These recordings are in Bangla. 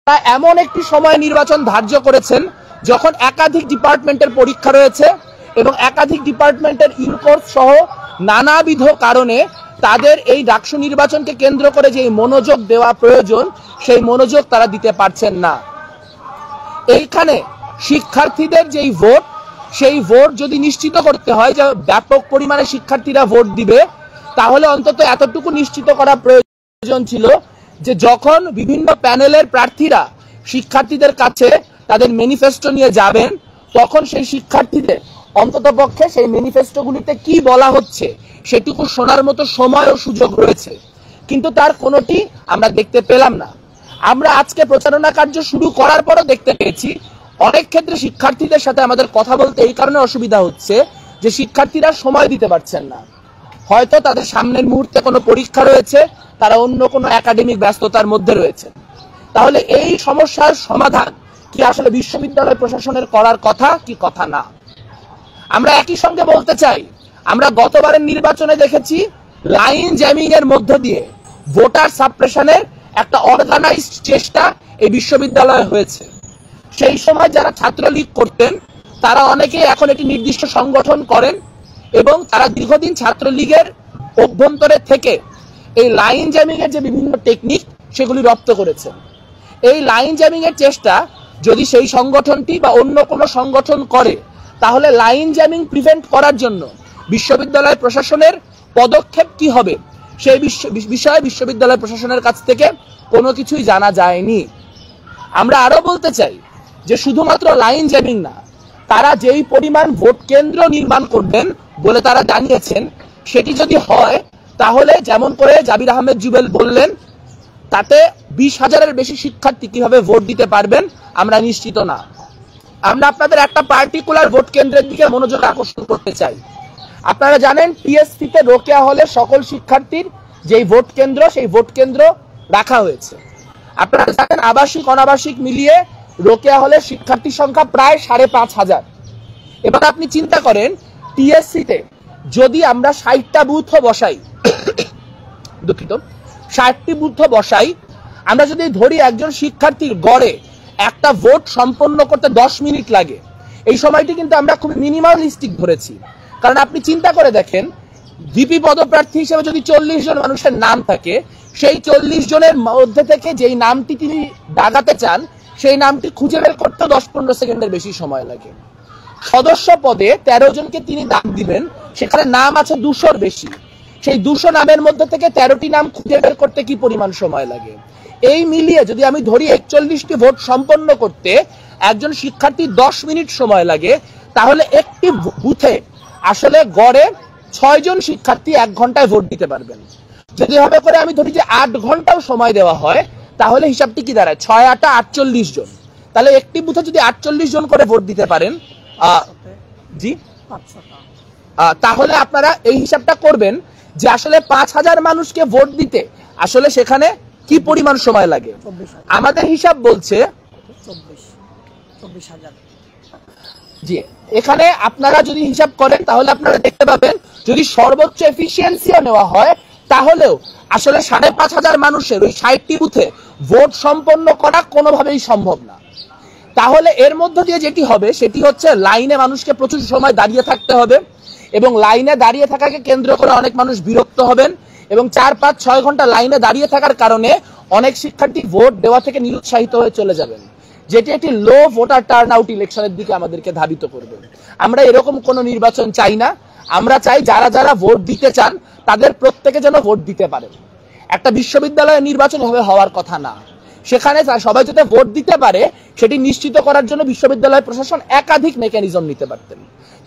এমন একটি সময় নির্বাচন ধার্য করেছেন যখন একাধিক ডিপার্টমেন্টের পরীক্ষা রয়েছে এবং একাধিক ডিপার্টমেন্টের ইনকোর্স সহ নানাবিধ কারণে তাদের এই ডাকসু নির্বাচনকে কেন্দ্র করে যে মনোযোগ দেওয়া প্রয়োজন সেই মনোযোগ তারা দিতে পারছেন না। এইখানে শিক্ষার্থীদের যেই ভোট, সেই ভোট যদি নিশ্চিত করতে হয় যে ব্যাপক পরিমাণে শিক্ষার্থীরা ভোট দিবে, তাহলে অন্তত এতটুকু নিশ্চিত করা প্রয়োজন ছিল যে যখন বিভিন্ন প্যানেলের প্রার্থীরা শিক্ষার্থীদের কাছে তাদের ম্যানিফেস্টো নিয়ে যাবেন, তখন সেই শিক্ষার্থীদের অন্ততপক্ষে সেই ম্যানিফেস্টোগুলিতে কি বলা হচ্ছে সেটুকু শোনার মতো সময় ও সুযোগ রয়েছে, কিন্তু তার কোনোটি আমরা দেখতে পেলাম না। আমরা আজকে প্রচারণা কার্য শুরু করার পরও দেখতে পেয়েছি অনেক ক্ষেত্রে শিক্ষার্থীদের সাথে আমাদের কথা বলতে এই কারণে অসুবিধা হচ্ছে যে শিক্ষার্থীরা সময় দিতে পারছেন না। হয়তো তাদের সামনের মুহূর্তে কোনো পরীক্ষা রয়েছে, তারা অন্য কোনো একাডেমিক ব্যস্ততার মধ্যে রয়েছে। তাহলে এই সমস্যার সমাধান কি আসলে বিশ্ববিদ্যালয় প্রশাসনের করার কথা কি কথা না? আমরা একই সঙ্গে বলতে চাই, আমরা গতবারের নির্বাচনে দেখেছি লাইন জ্যামিং এর মধ্য দিয়ে ভোটার সাপ্রেশনের একটা অর্গানাইজড চেষ্টা এই বিশ্ববিদ্যালয়ে হয়েছে। সেই সময় যারা ছাত্রলীগ করতেন তারা অনেকে এখন একটি নির্দিষ্ট সংগঠন করেন এবং তারা দীর্ঘদিন ছাত্রলীগের অভ্যন্তরে থেকে এই লাইন জ্যামিং এর যে বিভিন্ন টেকনিক সেগুলি রপ্ত করেছেন। এই লাইন জ্যামিং এর চেষ্টা যদি সেই সংগঠনটি বা অন্য কোনো সংগঠন করে, তাহলে লাইন জ্যামিং প্রিভেন্ট করার জন্য বিশ্ববিদ্যালয় প্রশাসনের পদক্ষেপ কি হবে সেই বিষয়ে বিশ্ববিদ্যালয় প্রশাসনের কাছ থেকে কোনো কিছুই জানা যায়নি। আমরা আরো বলতে চাই যে শুধুমাত্র লাইন জ্যামিং না, তারা যেই পরিমাণ ভোট কেন্দ্র নির্মাণ করবেন বলে তারা জানিয়েছেন, সেটি যদি হয় তাহলে যেমন করে জাবির আহমেদ জুবেল বললেন, তাতে 20,000-এর বেশি শিক্ষার্থী কিভাবে ভোট দিতে পারবেন আমরা নিশ্চিত না। আমরা আপনাদের একটা পার্টিকুলার ভোট কেন্দ্রের দিকে মনোযোগ আকর্ষণ করতে চাই। আপনারা জানেন পিএসসিতে রোকেয়া হলে সকল শিক্ষার্থীর যেই ভোট কেন্দ্র, সেই ভোট কেন্দ্র রাখা হয়েছে। আপনারা জানেন আবাসিক অনাবাসিক মিলিয়ে রোকেয়া হলের শিক্ষার্থীর সংখ্যা প্রায় 5,500। এবার আপনি চিন্তা করেন টিএসসিতে যদি আমরা 60টা বুথ বসাই, 60টি বুথ বসাই, আমরা যদি ধরি একজন শিক্ষার্থীর গড়ে একটা ভোট সম্পন্ন করতে 10 মিনিট লাগে, এই সময়টি কিন্তু আমরা খুব মিনিমালিস্টিক ধরেছি। কারণ আপনি চিন্তা করে দেখেন, ভিপি পদপ্রার্থী হিসেবে যদি 40 জন মানুষের নাম থাকে, সেই 40 জনের মধ্যে থেকে যেই নামটি তিনি দাগাতে চান সেই নামটি খুঁজে বের করতে 10-15 সেকেন্ডের বেশি সময় লাগে। সদস্য পদে 13 জনকে তিনি নাম দিবেন, সেখানে নাম আছে 200-র বেশি। সেই 200 নামের মধ্যে থেকে 13টি নাম খুঁজে বের করতে কি পরিমাণ সময় লাগে? এই মিলিয়ে যদি আমি ধরি 41টি ভোট সম্পন্ন করতে একজন শিক্ষার্থী 10 মিনিট সময় লাগে, তাহলে একটি বুথে আসলে গড়ে 6 জন শিক্ষার্থী 1 ঘন্টায় ভোট দিতে পারবেন। যদি হবে করে আমি ধরি যে 8 ঘন্টাও সময় দেওয়া হয়, তাহলে হিসাবটি কি দাঁড়ায়? 6-8 48 জন। তাহলে একটি বুথে যদি 48 জন করে ভোট দিতে পারেন, তাহলে আপনারা এই হিসাবটা করবেন যে আসলে 5,000 মানুষকে ভোট দিতে আসলে সেখানে কি পরিমাণ সময় লাগে। আমাদের হিসাব বলছে 24,000। জি, এখানে আপনারা যদি হিসাব করেন তাহলে আপনারা দেখতে পাবেন যদি সর্বোচ্চ এফিসিয়েন্সিও নেওয়া হয়, তাহলেও আসলে 5,500 মানুষের ওই 60টি বুথে ভোট সম্পন্ন করা কোনোভাবেই সম্ভব না। তাহলে এর মধ্য দিয়ে যেটি হবে সেটি হচ্ছে লাইনে মানুষকে প্রচুর সময় দাঁড়িয়ে থাকতে হবে এবং লাইনে দাঁড়িয়ে থাকাকে কেন্দ্র করে অনেক মানুষ বিরক্ত হবেন এবং 4-5-6 ঘন্টা লাইনে দাঁড়িয়ে থাকার কারণে অনেক শিক্ষার্থী ভোট দেওয়া থেকে নিরুৎসাহিত হয়ে চলে যাবেন, যেটি একটি লো ভোটার টার্ন আউট ইলেকশনের দিকে আমাদেরকে ধাবিত করবে। আমরা এরকম কোনো নির্বাচন চাই না। আমরা চাই যারা যারা ভোট দিতে চান তাদের প্রত্যেকে যেন ভোট দিতে পারেন। একটা বিশ্ববিদ্যালয়ের নির্বাচন এভাবে হওয়ার কথা না। সেখানে সবাই যাতে ভোট দিতে পারে সেটি নিশ্চিত করার জন্য বিশ্ববিদ্যালয় প্রশাসন একাধিক মেকানিজম নিতে পারতেন।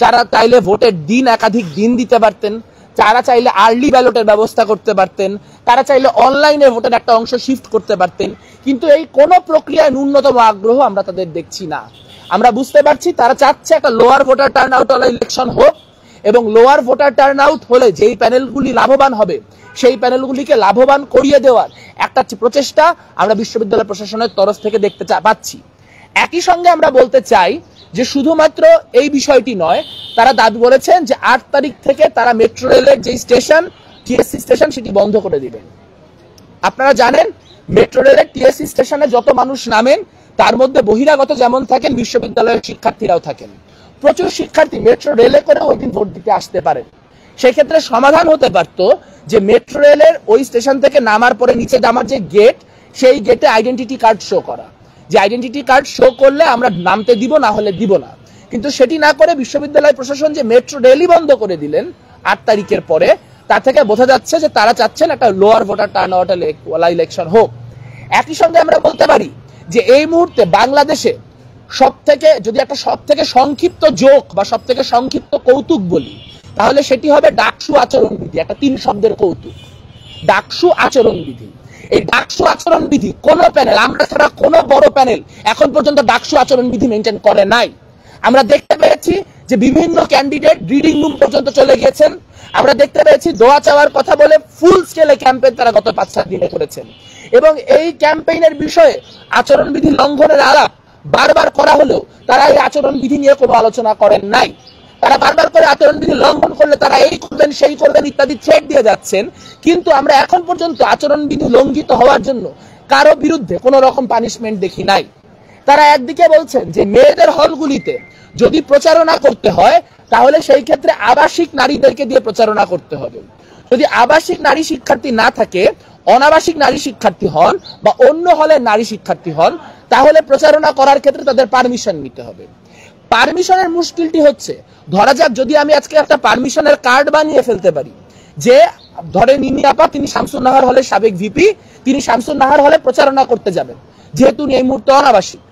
যারা চাইলে ভোটের দিন একাধিক দিন দিতে পারতেন, যারা চাইলে আর্লি ব্যালটের ব্যবস্থা করতে পারতেন, তারা চাইলে অনলাইনে ভোটের একটা অংশ শিফট করতে পারতেন। কিন্তু এই কোনো প্রক্রিয়ায় ন্যূনতম আগ্রহ আমরা তাদের দেখছি না। আমরা বুঝতে পারছি তারা চাচ্ছে একটা lower voter turn out election হোক এবং লোয়ার ভোটার টার্ন আউট হলে যেই প্যানেলগুলি লাভবান হবে সেই প্যানেলগুলিকে লাভবান করিয়ে দেওয়ার একটা প্রচেষ্টা আমরা বিশ্ববিদ্যালয় প্রশাসনের তরফ থেকে দেখতে পাচ্ছি। একই সঙ্গে আমরা বলতে চাই যে শুধুমাত্র এই বিষয়টি নয়, তারা দাবি বলেছেন যে 8 তারিখ থেকে তারা মেট্রো রেলের যে স্টেশন টিএসসি স্টেশন সেটি বন্ধ করে দিবেন। আপনারা জানেন মেট্রো রেলের টিএসসি স্টেশনে যত মানুষ নামেন তার মধ্যে বহিরাগত যেমন থাকেন, বিশ্ববিদ্যালয়ের শিক্ষার্থীরাও থাকেন। প্রচুর শিক্ষার্থী মেট্রো রেলে করে ওই দিন ভোট দিতে আসতে পারেন। সেক্ষেত্রে সমাধান হতে পারত যে মেট্রো রেলের ওই স্টেশন থেকে নামার পরে নিচে নামার যে গেট, সেই গেটে আইডেন্টিটি কার্ড শো করা, যে আইডেন্টিটি কার্ড শো করলে আমরা নামতে দিব, না হলে দিব না। কিন্তু সেটি না করে বিশ্ববিদ্যালয় প্রশাসন যে মেট্রো রেলই বন্ধ করে দিলেন 8 তারিখের পরে, তা থেকে বোঝা যাচ্ছে যে তারা চাচ্ছেন একটা lower voter turn out election হোক। একই সঙ্গে আমরা বলতে পারি যে এই মুহূর্তে বাংলাদেশে সব থেকে সংক্ষিপ্ত জোক বা সব থেকে সংক্ষিপ্ত কৌতুক বলি, তাহলে সেটি হবে ডাকসু আচরণবিধি। একটা 3 শব্দের কৌতুক, ডাকসু আচরণবিধি। এই ডাকসু আচরণবিধি কোন প্যানেল, আমরা ছাড়া কোন বড় প্যানেল এখন পর্যন্ত ডাকসু আচরণবিধি মেনটেন করে নাই। আমরা দেখতে পেয়েছি যে বিভিন্ন ক্যান্ডিডেট রিডিং রুম পর্যন্ত চলে গিয়েছেন। আমরা দেখতে পেয়েছি দোয়া চাওয়ার কথা বলে ফুল স্কেলে ক্যাম্পেইন তারা গত 5-7 দিনে করেছেন। এবং এই ক্যাম্পেইনের বিষয়ে আচরণবিধি লঙ্ঘনের আলাপ বারবার করা হলেও তারা এই আচরণবিধি নিয়ে কোনো আলোচনা করেন নাই। তারা বারবার করে আচরণবিধি লঙ্ঘন করলে তারা এই করবেন, সেই করবেন ইত্যাদি থ্রেট দিয়ে যাচ্ছেন। কিন্তু আমরা এখন পর্যন্ত আচরণবিধি লঙ্ঘিত হওয়ার জন্য কারো বিরুদ্ধে কোনো রকম পানিশমেন্ট দেখি নাই। তারা একদিকে বলছেন যে মেয়েদের হলগুলিতে যদি প্রচারণা করতে হয় তাহলে সেই ক্ষেত্রে আবাসিক নারীদেরকে দিয়ে প্রচারণা করতে হবে। যদি আবাসিক নারী শিক্ষার্থী না থাকে, অনাবাসিক নারী শিক্ষার্থী হন বা অন্য হলের নারী শিক্ষার্থী হন, তাহলে প্রচারণা করার ক্ষেত্রে তাদের পারমিশন নিতে হবে। পারমিশনের মুশকিলটি হচ্ছে, ধরা যাক যদি আমি আজকে একটা পারমিশনের কার্ড বানিয়ে ফেলতে পারি যে ধরে নিনি আপা তিনি শামসুন নাহার হলের সাবেক ভিপি, তিনি শামসুন নাহার হলে প্রচারণা করতে যাবেন যেহেতু উনি এই মুহূর্তে অনাবাসিক।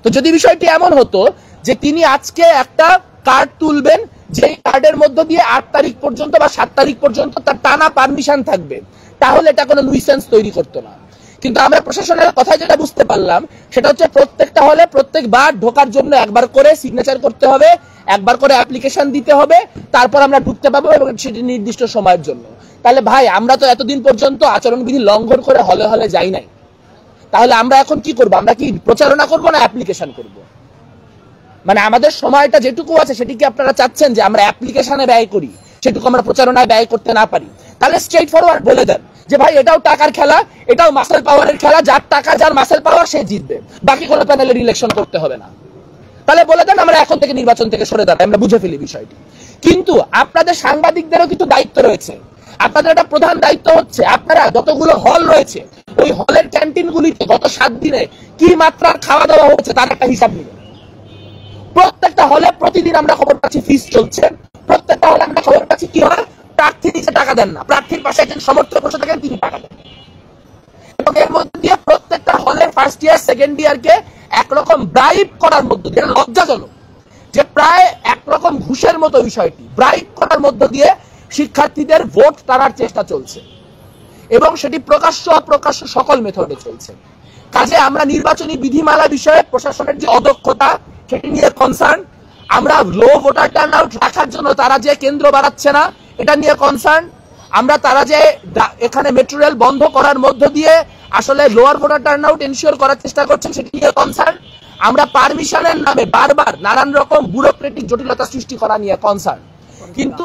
তো যদি বিষয়টি এমন হতো যে তিনি আজকে একটা কার্ড তুলবেন, যে কার্ডের মধ্য দিয়ে 8 তারিখ পর্যন্ত বা 7 তারিখ পর্যন্ত তার টানা পারমিশন থাকবে, তাহলে এটা কোনো নুইসেন্স তৈরি করতো না। কিন্তু আমরা প্রশাসনের কথা যেটা বুঝতে পারলাম সেটা হচ্ছে প্রত্যেকটা হলে প্রত্যেকবার ঢোকার জন্য একবার করে সিগনেচার করতে হবে, একবার করে অ্যাপ্লিকেশন দিতে হবে, তারপর আমরা ঢুকতে পাবো এবং সেটি নির্দিষ্ট সময়ের জন্য। তাহলে ভাই আমরা তো এতদিন পর্যন্ত আচরণবিধি লঙ্ঘন করে হলে হলে যাই নাই, তাহলে আমরা এখন কি করবো? আমরা কি প্রচারণা করবো না অ্যাপ্লিকেশন করব? মানে আমাদের সময়টা যেটুকু আছে সেটি কি আপনারা চাচ্ছেন যে আমরা অ্যাপ্লিকেশনে ব্যয় করি, সেটুকু আমরা প্রচারণায় ব্যয় করতে না পারি? তাহলে স্ট্রেট ফরওয়ার্ড বলে দেন যে ভাই এটাও টাকার খেলা, এটাও মাসেল পাওয়ারের খেলা, যার টাকা যার মাসেল পাওয়ার সে জিতবে, বাকি কোনো প্যানেলের ইলেকশন করতে হবে না। তাহলে বলে দেন আমরা এখন থেকে নির্বাচন থেকে সরে দাঁড়াই, আমরা বুঝে ফেলি বিষয়টি। কিন্তু আপনাদের সাংবাদিকদেরও কিন্তু দায়িত্ব রয়েছে। আপনাদের একটা প্রধান দায়িত্ব হচ্ছে আপনারা যতগুলো হল রয়েছে ওই হলের ক্যান্টিনগুলিতে গত 7 দিনে কি মাত্রার খাওয়া দাওয়া হচ্ছে তার একটা হিসাব নেবেন। প্রত্যেকটা হলে প্রতিদিন আমরা খবর পাচ্ছি ফিস চলছে, প্রত্যেকটা হলে আমরা খবর পাচ্ছি কি হয়, প্রার্থী নিচে টাকা দেন না, প্রার্থীর পাশে একজন সমর্থক বসে থাকেন, তিনি টাকা দেন। এবং এর মধ্যে দিয়ে প্রত্যেকটা হলে ফার্স্ট ইয়ার সেকেন্ড ইয়ারকে একরকম ব্রাইব করার মধ্য দিয়ে, লজ্জাজনক যে প্রায় একরকম ঘুষের মতো বিষয়টি, ব্রাইব করার মধ্য দিয়ে শিক্ষার্থীদের ভোট টানার চেষ্টা চলছে এবং সেটি প্রকাশ্য অপ্রকাশ্য সকল মেথডে চলছে। কাজে আমরা নির্বাচনী বিধিমালা বিষয়ে প্রশাসনের যে অদক্ষতা সেটি নিয়ে কনসার্ন, আমরা লো ভোটার টার্ন আউট রাখার জন্য তারা যে কেন্দ্র বাড়াচ্ছে না এটা নিয়ে কনসার্ন, আমরা তারা যে এখানে মেট্রো রেল বন্ধ করার মধ্য দিয়ে আসলে lower voter turn out ensure করার চেষ্টা করছেন সেটি নিয়ে কনসার্ন, আমরা পারমিশনের নামে বারবার নানান রকম ব্যুরোক্রেটিক জটিলতা সৃষ্টি করা নিয়ে কনসার্ন। কিন্তু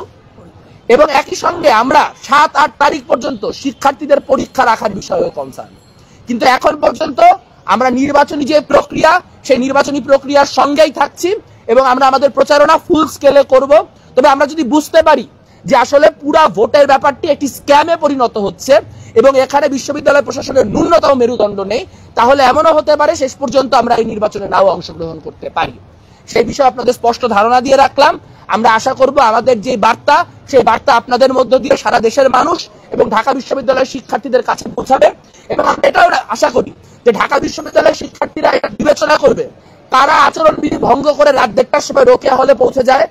এবং একই সঙ্গে আমরা 7-8 তারিখ পর্যন্ত শিক্ষার্থীদের পরীক্ষা রাখার বিষয়ে কনসার্ন। কিন্তু এখন পর্যন্ত আমরা নির্বাচনী যে প্রক্রিয়া সেই নির্বাচনী প্রক্রিয়ার সঙ্গেই থাকছি এবং আমরা আমাদের প্রচারণা ফুল স্কেলে করব। তবে আমরা যদি বুঝতে পারি যে আসলে পুরা ভোটের ব্যাপারটি একটি স্ক্যামে পরিণত হচ্ছে এবং এখানে বিশ্ববিদ্যালয় প্রশাসনের ন্যূনতম মেরুদণ্ড নেই, তাহলে এমনও হতে পারে শেষ পর্যন্ত আমরা এই নির্বাচনে নাও অংশগ্রহণ করতে পারি। সেই বিষয়ে আপনাদের স্পষ্ট ধারণা দিয়ে রাখলাম। আমরা আশা করব আমাদের যে বার্তা সেই বার্তা আপনাদের মধ্য দিয়ে সারা দেশের মানুষ এবং ঢাকা বিশ্ববিদ্যালয়ের শিক্ষার্থীদের কাছে পৌঁছাবে এবং আমরা এটাও আশা করি যে ঢাকা বিশ্ববিদ্যালয়ের শিক্ষার্থীরা এটা বিবেচনা করবে কারা আচরণবিধি ভঙ্গ করে রাত 1:30টার সময় রোকেয়া হলে পৌঁছে যায়,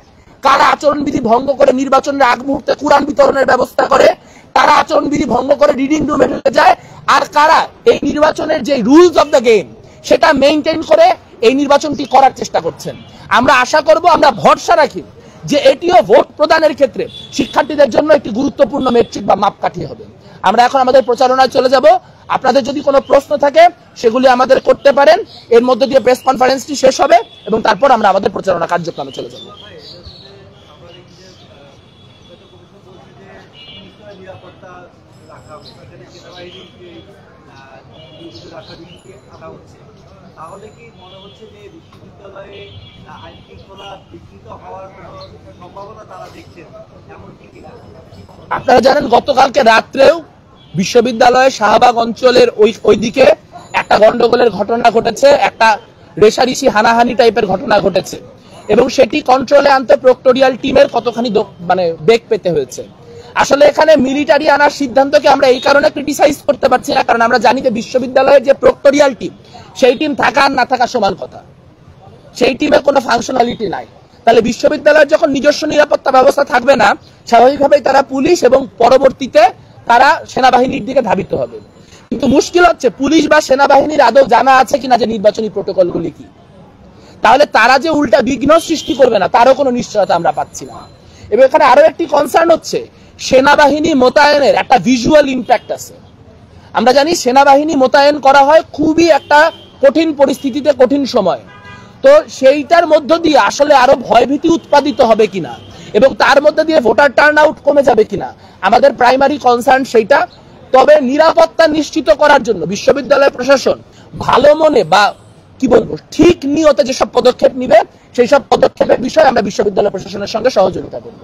কারা আচরণবিধি ভঙ্গ করে নির্বাচনের আগ মুহূর্তে কুরআন বিতরণের ব্যবস্থা করে, কারা আচরণবিধি ভঙ্গ করে রিডিং রুমে ঢুকে যায়, আর কারা এই নির্বাচনের যে রুলস অফ দ্য গেম সেটা মেইনটেইন করে এই নির্বাচনটি করার চেষ্টা করছেন। আমরা আশা করব, আমরা ভরসা রাখি যে এটিও ভোট প্রদানের ক্ষেত্রে শিক্ষার্থীদের জন্য একটি গুরুত্বপূর্ণ মেট্রিক বা মাপকাঠি হবে। আমরা এখন আমাদের প্রচারণায় চলে যাব। আপনাদের যদি কোনো প্রশ্ন থাকে সেগুলি আমাদের করতে পারেন। এর মধ্যে দিয়ে প্রেস কনফারেন্সটি শেষ হবে এবং তারপর আমরা আমাদের প্রচারণা কার্যক্রমে চলে যাব। নিরাপত্তা রাখা আনা হচ্ছে, তাহলে কি মনে হচ্ছে যে বিশ্ববিদ্যালয়ে আইন শৃঙ্খলা বিঘ্নিত হওয়ার কোনো সম্ভাবনা তারা দেখছেন, এমনকি কিনা? আপনারা জানেন গতকালকে রাত্রেও বিশ্ববিদ্যালয়ের শাহবাগ অঞ্চলের ওইদিকে একটা গন্ডগোলের ঘটনা ঘটেছে, একটা রেশারেশি হানাহানি টাইপের ঘটনা ঘটেছে এবং সেটি কন্ট্রোলে আনতে প্রক্টোরিয়াল টিমের কতখানি মানে বেগ পেতে হয়েছে। আসলে এখানে মিলিটারি আনার সিদ্ধান্তকে আমরা এই কারণে ক্রিটিসাইজ করতে পারছি না, কারণ আমরা জানি যে বিশ্ববিদ্যালয়ের যে প্রক্টোরিয়াল টিম, সেই টিম থাকা আর না থাকা সমান কথা, সেই টিমে কোনো ফাংশনালিটি নাই। তাহলে বিশ্ববিদ্যালয়ের যখন নিজস্ব নিরাপত্তা ব্যবস্থা থাকবে না, স্বাভাবিকভাবেই তারা পুলিশ এবং পরবর্তীতে তারা সেনাবাহিনীর দিকে ধাবিত হবে। কিন্তু মুশকিল হচ্ছে পুলিশ বা সেনাবাহিনীর আদৌ জানা আছে কিনা যে নির্বাচনী প্রোটোকলগুলি কি, তাহলে তারা যে উল্টা বিঘ্ন সৃষ্টি করবে না তারও কোনো নিশ্চয়তা আমরা পাচ্ছি না। এবং এখানে আরো একটি কনসার্ন হচ্ছে সেনাবাহিনী মোতায়েনের একটা ভিজুয়াল ইম্প্যাক্ট আছে। আমরা জানি সেনাবাহিনী মোতায়েন করা হয় খুবই একটা কঠিন পরিস্থিতিতে, কঠিন সময়। তো সেইটার মধ্য দিয়ে আসলে আরো ভয়ভীতি উৎপাদিত হবে কিনা এবং তার মধ্যে দিয়ে ভোটার টার্ন আউট কমে যাবে কিনা, আমাদের প্রাইমারি কনসার্ন সেইটা। তবে নিরাপত্তা নিশ্চিত করার জন্য বিশ্ববিদ্যালয় প্রশাসন ভালো মনে বা কি বলবো ঠিক নিয়তে যেসব পদক্ষেপ নিবে সেই সব পদক্ষেপের বিষয়ে আমরা বিশ্ববিদ্যালয় প্রশাসনের সঙ্গে সহযোগিতা করব।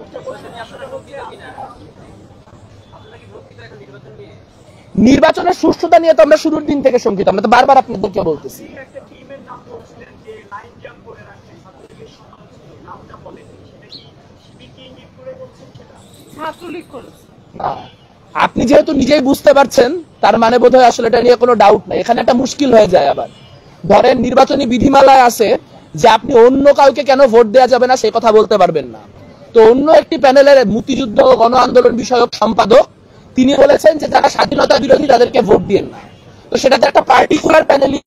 নির্বাচনের সুষ্ঠুতা নিয়ে তো আমরা শুরুর দিন থেকে শঙ্কিত, আমরা তো বারবার আপনাদেরকে বলতেছি। আপনি যেহেতু নিজেই বুঝতে পারছেন তার মানে বোধহয় আসলে এটা নিয়ে কোনো ডাউট নাই। এখানে একটা মুশকিল হয়ে যায়। আবার ধরেন নির্বাচনী বিধিমালায় আছে যে আপনি অন্য কাউকে কেন ভোট দেওয়া যাবে না সেই কথা বলতে পারবেন না। তো অন্য একটি প্যানেলের মুক্তিযুদ্ধ ও গণ আন্দোলন বিষয়ক সম্পাদক তিনি বলেছেন যে যারা স্বাধীনতা বিরোধী তাদেরকে ভোট দিয়েন না। তো সেটাতে একটা পার্টিকুলার প্যানেলই